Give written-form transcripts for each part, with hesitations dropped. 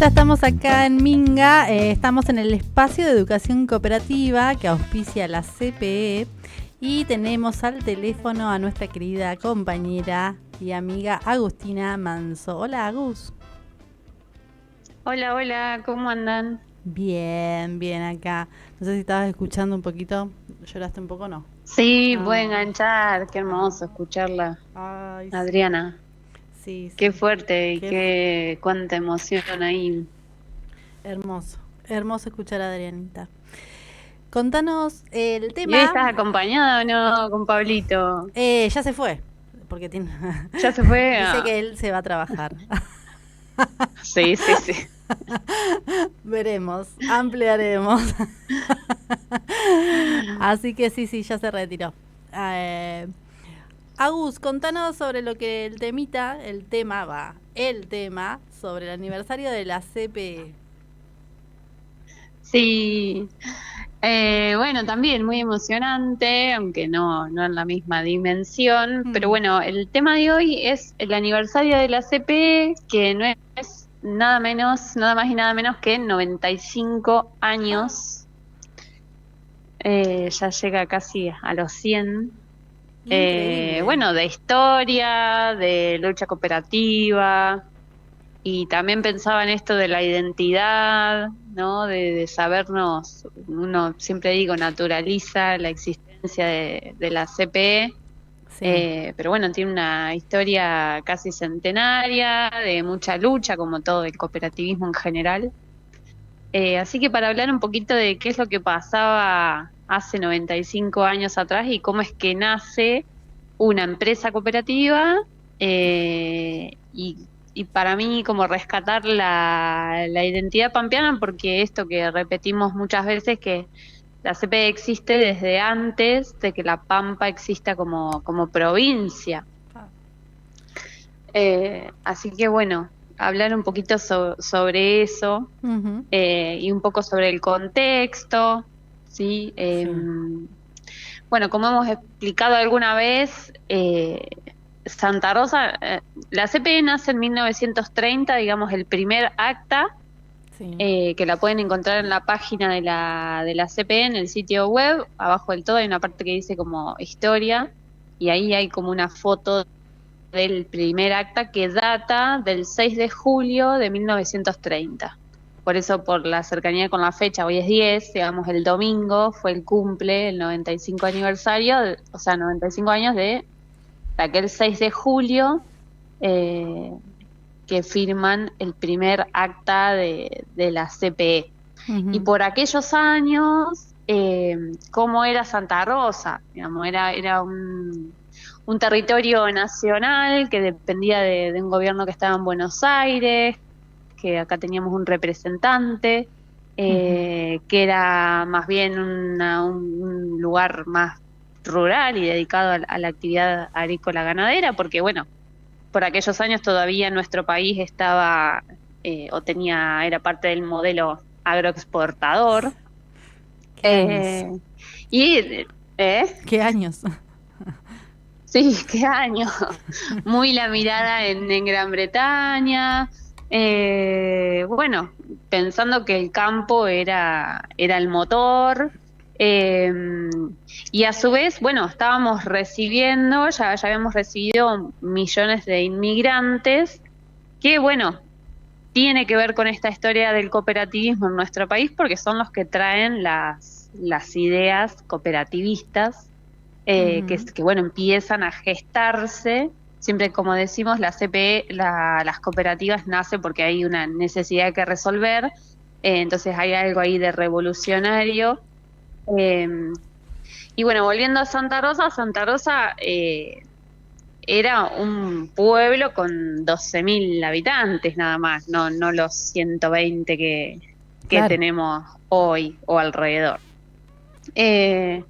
Ya estamos acá en Minga, estamos en el espacio de educación cooperativa que auspicia la CPE y tenemos al teléfono a nuestra querida compañera y amiga Agustina Manso. Hola, Agus. Hola, hola, ¿cómo andan? Bien, bien acá. No sé si estabas escuchando un poquito. ¿Lloraste un poco o no? Sí, puede Ah, enganchar, qué hermoso ah, escucharla, ay, sí. Adriana. Sí, Qué sí. fuerte y Qué qué cuánta emoción ahí. hermoso. Hermoso escuchar a Adrianita. Contanos el ¿Y hoy tema. estás acompañada o no con Pablito? Ya se fue, porque tiene ¿Ya se fue? dice Ah, que él se va a trabajar. sí, sí, sí. Veremos, ampliaremos. Así que sí, sí, ya se retiró. Eh, Agus, contanos sobre lo que el tema sobre el aniversario de la CPE. Sí, bueno, también muy emocionante, aunque no en la misma dimensión, pero Hmm. bueno, el tema de hoy es el aniversario de la CPE, que no es nada menos, nada más y nada menos que 95 Ah, años, ya llega casi a los 100. increíble. Bueno, de historia, de lucha cooperativa, y también pensaba en esto de la identidad, ¿no? De sabernos, uno siempre digo, naturaliza la existencia de la CPE, Sí. pero bueno, tiene una historia casi centenaria, de mucha lucha, como todo el cooperativismo en general. Así que para hablar un poquito de qué es lo que pasaba hace 95 años atrás y cómo es que nace una empresa cooperativa, y para mí como rescatar la identidad pampeana, porque esto que repetimos muchas veces, que la CPE existe desde antes de que La Pampa exista como provincia. Ah, Así que bueno, hablar un poquito sobre eso, ujú. y un poco sobre el contexto, ¿sí? Sí. Bueno, como hemos explicado alguna vez, Santa Rosa, la CPE nace en 1930, digamos, el primer acta, Sí. que la pueden encontrar en la página de la CPE, en el sitio web. Abajo del todo hay una parte que dice como historia, y ahí hay como una foto del primer acta que data del 6 de julio de 1930. Por eso, por la cercanía con la fecha, hoy es 10, digamos, el domingo fue el cumple, el 95 aniversario, o sea, 95 años de aquel 6 de julio, eh, que firman el primer acta de la CPE. Y Ujú. por aquellos años, ¿cómo era Santa Rosa? Digamos, era un territorio nacional que dependía de un gobierno que estaba en Buenos Aires, que acá teníamos un representante, Ujú. que era más bien un lugar más rural y dedicado a la actividad agrícola ganadera, porque bueno, por aquellos años todavía nuestro país estaba, era parte del modelo agroexportador. ¿Qué años? Eh, y, ¿Qué años? sí, qué año. Muy la mirada en Gran Bretaña. Bueno, pensando que el campo era el motor. eh, y a su vez, bueno, estábamos recibiendo, ya habíamos recibido millones de inmigrantes, que bueno, tiene que ver con esta historia del cooperativismo en nuestro país, porque son los que traen las ideas cooperativistas, Ujú. que bueno, empiezan a gestarse. Siempre, como decimos, la CPE, las cooperativas nacen porque hay una necesidad que resolver, entonces hay algo ahí de revolucionario. eh, y bueno, volviendo a Santa Rosa, era un pueblo con 12.000 habitantes nada más, no los 120 que Claro. tenemos hoy o alrededor. Eh,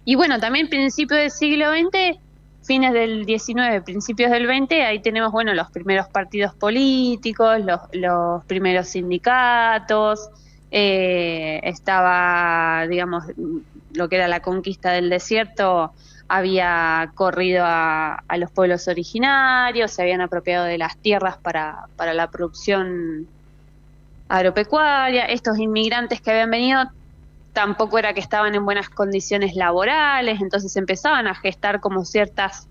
y bueno, también principios del siglo XX, fines del XIX, principios del XX, ahí tenemos, bueno, los primeros partidos políticos, los primeros sindicatos, estaba, digamos, lo que era la conquista del desierto, había corrido a los pueblos originarios, se habían apropiado de las tierras para la producción agropecuaria. Estos inmigrantes que habían venido tampoco era que estaban en buenas condiciones laborales, entonces empezaban a gestar como ciertas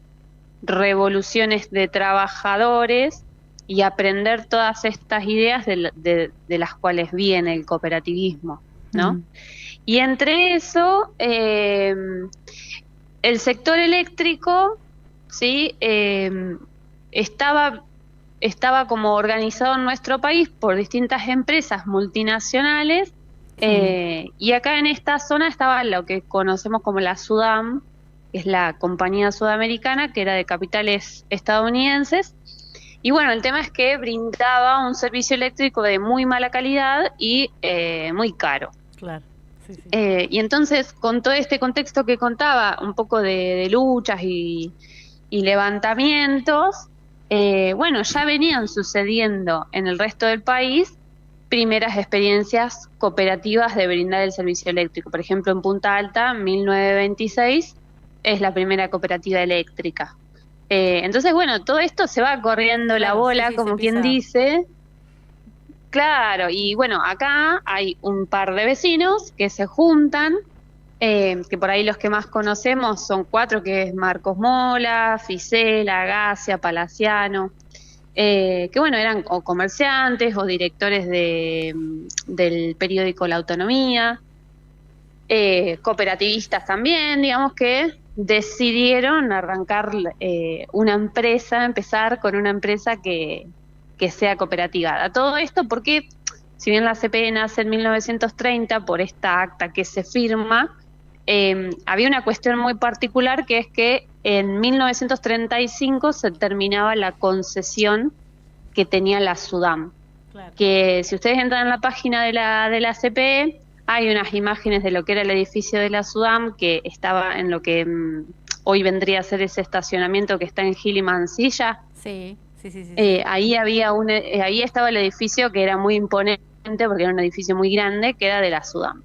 revoluciones de trabajadores y aprender todas estas ideas de las cuales viene el cooperativismo, ¿no? Y entre eso, el sector eléctrico, ¿sí? Estaba como organizado en nuestro país por distintas empresas multinacionales, y acá en esta zona estaba lo que conocemos como la SUDAM, que es la compañía sudamericana, que era de capitales estadounidenses. Y bueno, el tema es que brindaba un servicio eléctrico de muy mala calidad y muy caro. Claro, sí, sí. Y entonces, con todo este contexto que contaba, un poco de luchas y levantamientos, bueno, ya venían sucediendo en el resto del país primeras experiencias cooperativas de brindar el servicio eléctrico. Por ejemplo, en Punta Alta, 1926, es la primera cooperativa eléctrica. Entonces, bueno, todo esto se va corriendo la Claro, bola, sí, como quien dice. Claro, y bueno, acá hay un par de vecinos que se juntan, que por ahí los que más conocemos son 4, que es Marcos Mola, Fisela, Gacia, Palaciano, que bueno, eran o comerciantes o directores del periódico La Autonomía, cooperativistas también, digamos, que decidieron arrancar una empresa, empezar con una empresa que sea cooperativa. A todo esto porque, si bien la CPE nace en 1930 por esta acta que se firma, había una cuestión muy particular, que es que en 1935 se terminaba la concesión que tenía la SUDAM. Claro. Que si ustedes entran en la página de la CPE, hay unas imágenes de lo que era el edificio de la SUDAM, que estaba en lo que hoy vendría a ser ese estacionamiento que está en Gil y Mansilla. Sí, sí, sí, sí. Ahí ahí estaba el edificio, que era muy imponente porque era un edificio muy grande, que era de la SUDAM.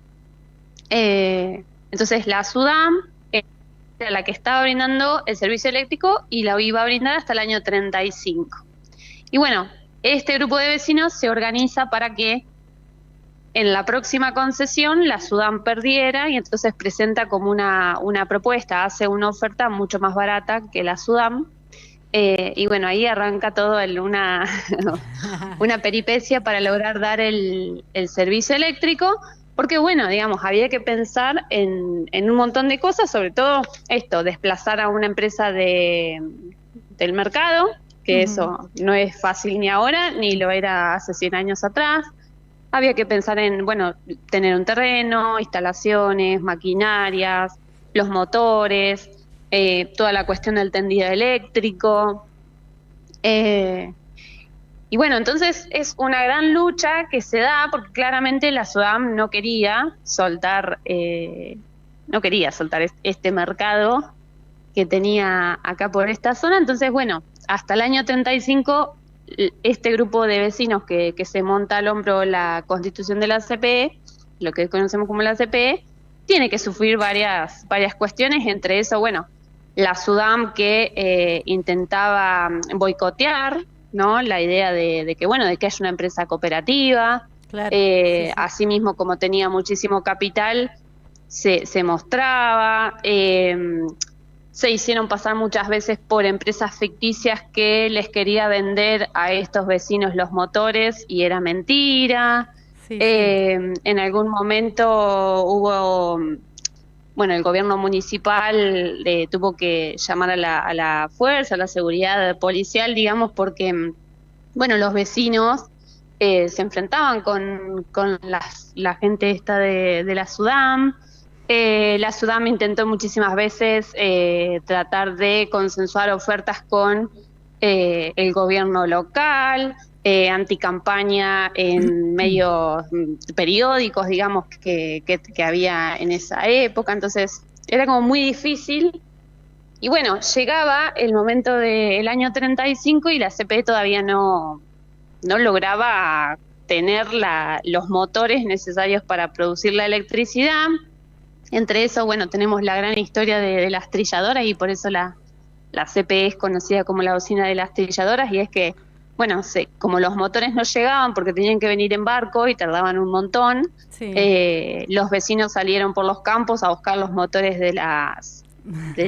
Entonces la SUDAM era la que estaba brindando el servicio eléctrico y la iba a brindar hasta el año 35. Y bueno, este grupo de vecinos se organiza para que en la próxima concesión la SUDAM perdiera, y entonces presenta como una propuesta, hace una oferta mucho más barata que la SUDAM. Y bueno, ahí arranca todo una peripecia para lograr dar el servicio eléctrico, porque bueno, digamos, había que pensar en un montón de cosas, sobre todo esto, desplazar a una empresa del mercado, que eso no es fácil ni ahora, ni lo era hace 100 años atrás. Había que pensar en, bueno, tener un terreno, instalaciones, maquinarias, los motores, toda la cuestión del tendido eléctrico. Y bueno, entonces es una gran lucha que se da porque claramente la SUDAM no quería soltar este mercado que tenía acá por esta zona. Entonces, bueno, hasta el año 35, este grupo de vecinos que se monta al hombro la constitución de la CPE, lo que conocemos como la CPE, tiene que sufrir varias cuestiones, entre eso, bueno, la SUDAM que intentaba boicotear, ¿no?, la idea de que, bueno, de que haya una empresa cooperativa. Claro, sí. Asimismo, como tenía muchísimo capital, se mostraba. Se hicieron pasar muchas veces por empresas ficticias que les quería vender a estos vecinos los motores y era mentira. Sí, En algún momento hubo, bueno, el gobierno municipal tuvo que llamar a la fuerza, a la seguridad policial, digamos, porque, bueno, los vecinos se enfrentaban con la gente esta de la SUDAM. La SUDAM intentó muchísimas veces tratar de consensuar ofertas con el gobierno local, anticampaña en medios periódicos, digamos, que había en esa época. Entonces era como muy difícil. Y bueno, llegaba el momento del año 35 y la CPE todavía no lograba tener los motores necesarios para producir la electricidad. Entre eso, bueno, tenemos la gran historia de las trilladoras, y por eso la CPE es conocida como la usina de las trilladoras, y es que bueno, como los motores no llegaban porque tenían que venir en barco y tardaban un montón, Sí. Los vecinos salieron por los campos a buscar los motores de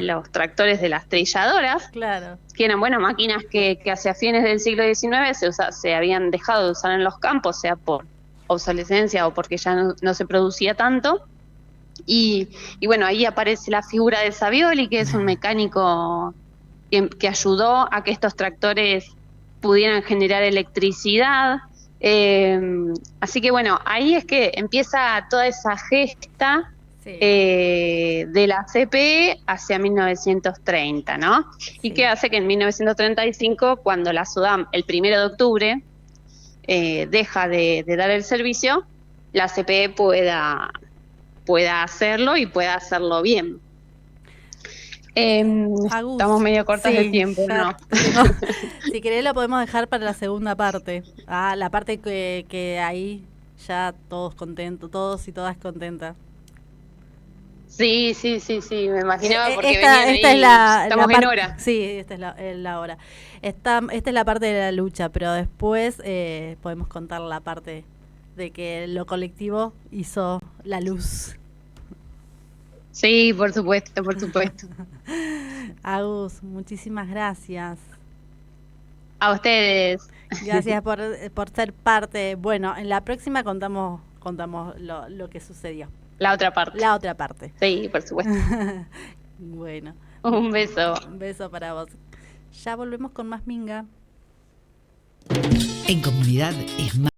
los tractores de las trilladoras, Claro. que eran, bueno, máquinas que hacia fines del siglo XIX se habían dejado de usar en los campos, sea por obsolescencia o porque ya no se producía tanto. Y bueno, ahí aparece la figura de Savioli, que es un mecánico que ayudó a que estos tractores pudieran generar electricidad. Así que bueno, ahí es que empieza toda esa gesta Sí. de la CPE hacia 1930, ¿no? Y Sí. que hace que en 1935, cuando la SUDAM, el 1 de octubre, deja de dar el servicio, la CPE pueda hacerlo y pueda hacerlo bien. Agus, Estamos medio cortas de sí, tiempo, ya ¿no? si querés lo podemos dejar para la segunda parte. La parte que ahí ya todos contentos, todos y todas contentas. Sí, me imaginaba porque Esta venían es ahí, la estamos en parte, hora. sí, esta es la hora. Esta es la parte de la lucha, pero después podemos contar la parte de que lo colectivo hizo la luz. Sí, por supuesto, por supuesto. Agus, muchísimas gracias. A ustedes. Gracias por ser parte. Bueno, en la próxima contamos lo que sucedió. La otra parte. La otra parte. Sí, por supuesto. Bueno. Un beso. Un beso para vos. Ya volvemos con más Minga. En comunidad es más.